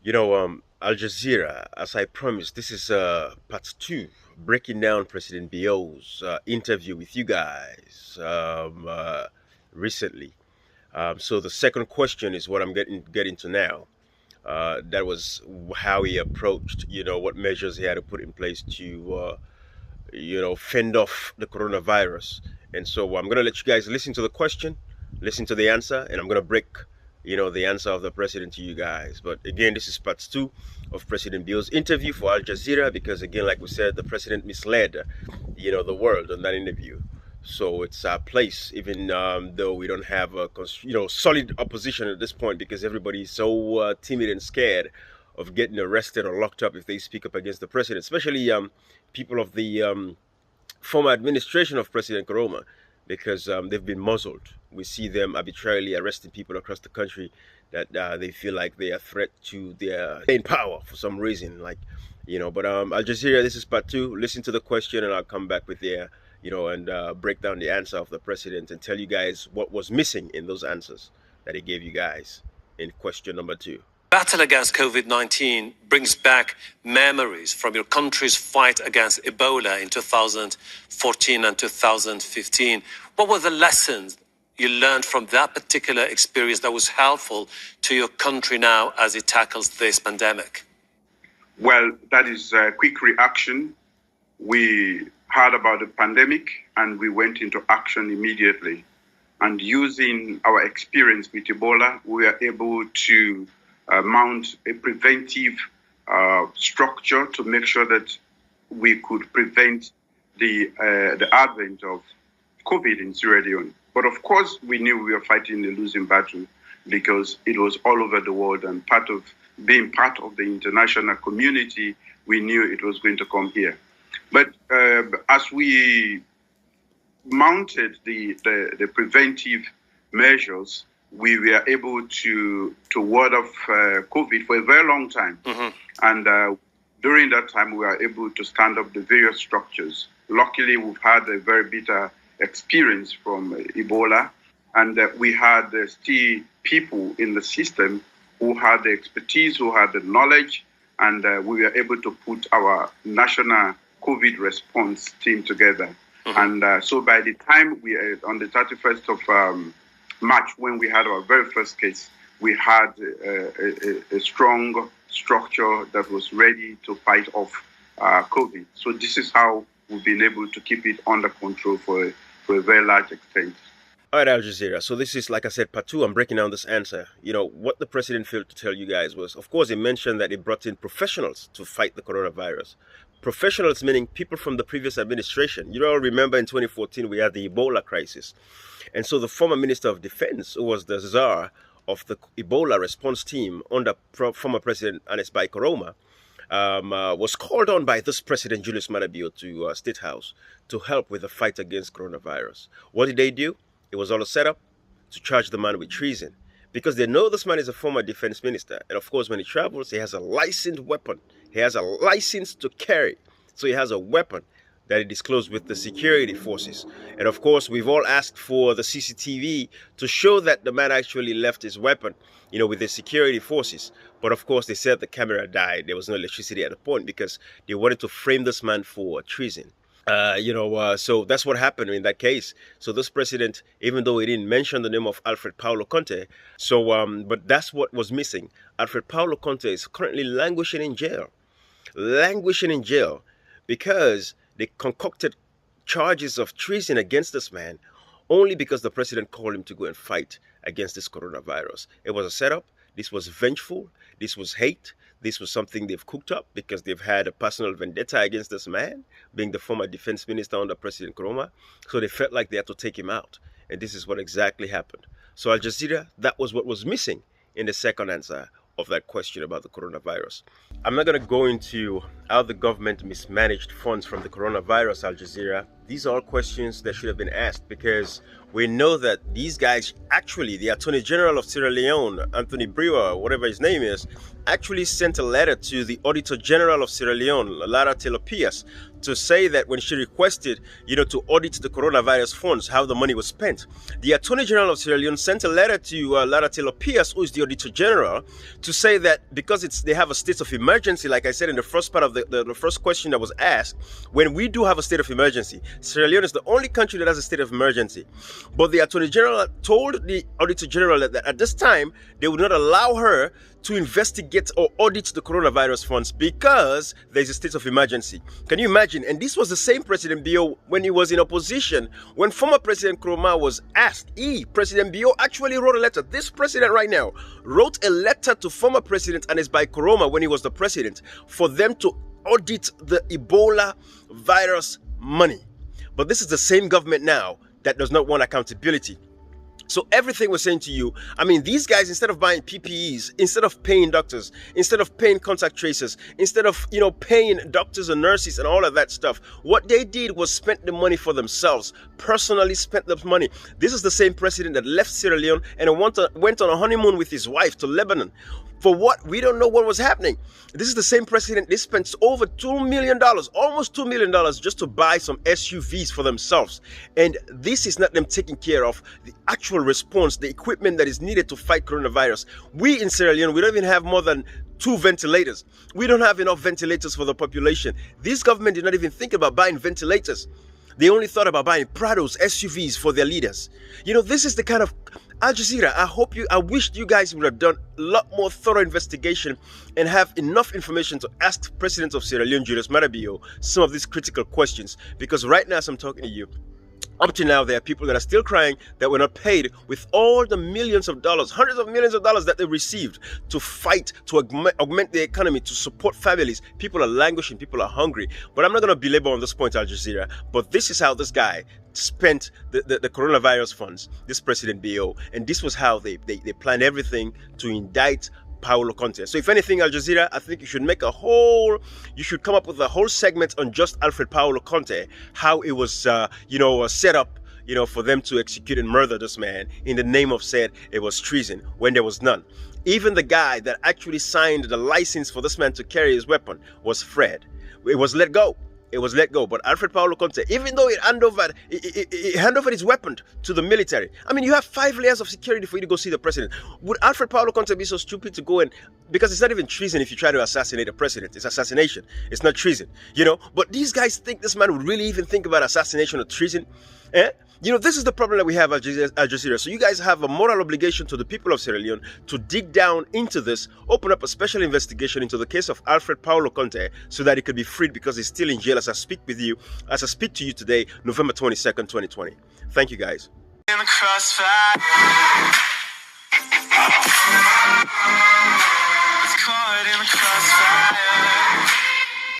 Al Jazeera, as I promised, this is part two, breaking down President Bio's interview with you guys recently. So the second question is what I'm getting to now. That was how he approached, what measures he had to put in place to, fend off the coronavirus. And so I'm going to let you guys listen to the question, listen to the answer, and I'm going to break, the answer of the president to you guys. But again, this is part two of President Bill's interview for Al Jazeera because, again, like we said, the president misled, the world on that interview. So it's our place, even though we don't have a, solid opposition at this point because everybody is so timid and scared of getting arrested or locked up if they speak up against the president, especially people of the former administration of President Koroma, because they've been muzzled. We see them arbitrarily arresting people across the country that they feel like they are a threat to their in power for some reason. But Al Jazeera, this is part two. Listen to the question, and I'll come back with the, and break down the answer of the president and tell you guys what was missing in those answers that he gave you guys in question number two. Battle against COVID-19 brings back memories from your country's fight against Ebola in 2014 and 2015. What were the lessons you learned from that particular experience that was helpful to your country now as it tackles this pandemic? Well, that is a quick reaction. We heard about the pandemic and we went into action immediately. And using our experience with Ebola, we were able to mount a preventive structure to make sure that we could prevent the advent of COVID in Sierra Leone. But of course, we knew we were fighting a losing battle because it was all over the world, and being part of the international community, we knew it was going to come here. But as we mounted the preventive measures, we were able to ward off COVID for a very long time. Mm-hmm. And during that time, we were able to stand up the various structures. Luckily, we've had a very bitter experience from Ebola, and we had still people in the system who had the expertise, who had the knowledge, and we were able to put our national COVID response team together. Mm-hmm. And so by the time on the 31st of March, when we had our very first case, we had a strong structure that was ready to fight off COVID. So this is how we've been able to keep it under control for a very large extent. All right, Al Jazeera. So this is, like I said, part two. I'm breaking down this answer. What the president failed to tell you guys was, of course, he mentioned that he brought in professionals to fight the coronavirus. Professionals meaning people from the previous administration. You all remember in 2014, we had the Ebola crisis. And so the former Minister of Defense, who was the czar of the Ebola response team under former President Anesbai Koroma, was called on by this President Julius Maada to State House to help with the fight against coronavirus. What did they do? It was all a setup to charge the man with treason because they know this man is a former defense minister. And of course, when he travels, he has a licensed weapon. He has a license to carry. So he has a weapon that he disclosed with the security forces. And of course, we've all asked for the CCTV to show that the man actually left his weapon, with the security forces. But of course, they said the camera died. There was no electricity at the point because they wanted to frame this man for treason. So that's what happened in that case. So this president, even though he didn't mention the name of Alfred Paulo Conte, but that's what was missing. Alfred Paulo Conte is currently languishing in jail because they concocted charges of treason against this man only because the president called him to go and fight against this coronavirus. It was a setup. This was vengeful. This was hate. This was something they've cooked up because they've had a personal vendetta against this man, being the former defense minister under President Koroma. So they felt like they had to take him out. And this is what exactly happened. So Al Jazeera, that was what was missing in the second answer of that question about the coronavirus. I'm not going to go into how the government mismanaged funds from the coronavirus, Al Jazeera. These are all questions that should have been asked, because we know that these guys, actually, the Attorney General of Sierra Leone, Anthony Brewer, whatever his name is, actually sent a letter to the Auditor General of Sierra Leone, Lara Telopias, to say that when she requested, to audit the coronavirus funds, how the money was spent. The Attorney General of Sierra Leone sent a letter to Lara Telopias, who is the Auditor General, to say that because they have a state of emergency, like I said in the first part of the first question that was asked, when we do have a state of emergency, Sierra Leone is the only country that has a state of emergency. But the Attorney General told the Auditor General that at this time, they would not allow her to investigate or audit the coronavirus funds because there's a state of emergency. Can you imagine? And this was the same President Bio when he was in opposition. When former President Nkrumah was asked, President Bio actually wrote a letter. This president right now wrote a letter to former President Anes Bai Koroma when he was the president for them to audit the Ebola virus money. But this is the same government now that does not want accountability. So everything we're saying to you, these guys, instead of buying PPEs, instead of paying doctors, instead of paying contact tracers, instead of, paying doctors and nurses and all of that stuff, what they did was spent the money for themselves, personally spent the money. This is the same president that left Sierra Leone and went on a honeymoon with his wife to Lebanon. For what? We don't know what was happening. This is the same president. They spent over $2 million, almost $2 million, just to buy some SUVs for themselves. And this is not them taking care of the actual response, the equipment that is needed to fight coronavirus. We in Sierra Leone, we don't even have more than 2 ventilators. We don't have enough ventilators for the population. This government did not even think about buying ventilators. They only thought about buying Prados, SUVs for their leaders. This is the kind of Aljazeera, I wished you guys would have done a lot more thorough investigation and have enough information to ask President of Sierra Leone, Julius Maada Bio, some of these critical questions. Because right now, as I'm talking to you, up to now, there are people that are still crying that were not paid with all the millions of dollars, hundreds of millions of dollars that they received to fight, to augment the economy, to support families. People are languishing, people are hungry. But I'm not going to belabor on this point, Al Jazeera. But this is how this guy spent the coronavirus funds, this President BO. And this was how they planned everything to indict Paulo Conte. So if anything, Al Jazeera, I think you should come up with a whole segment on just Alfred Paulo Conte, how it was, set up, for them to execute and murder this man in the name of said it was treason when there was none. Even the guy that actually signed the license for this man to carry his weapon was Fred. It was let go. But Alfred Paulo Conte, even though he handed over his weapon to the military, you have 5 layers of security for you to go see the president. Would Alfred Paulo Conte be so stupid to go and, because it's not even treason if you try to assassinate a president, it's assassination, it's not treason, but these guys think this man would really even think about assassination or treason. This is the problem that we have at Al Jazeera. So you guys have a moral obligation to the people of Sierra Leone to dig down into this, open up a special investigation into the case of Alfred Paulo Conte so that he could be freed, because he's still in jail as I speak to you today, November 22nd, 2020. Thank you guys. In the crossfire.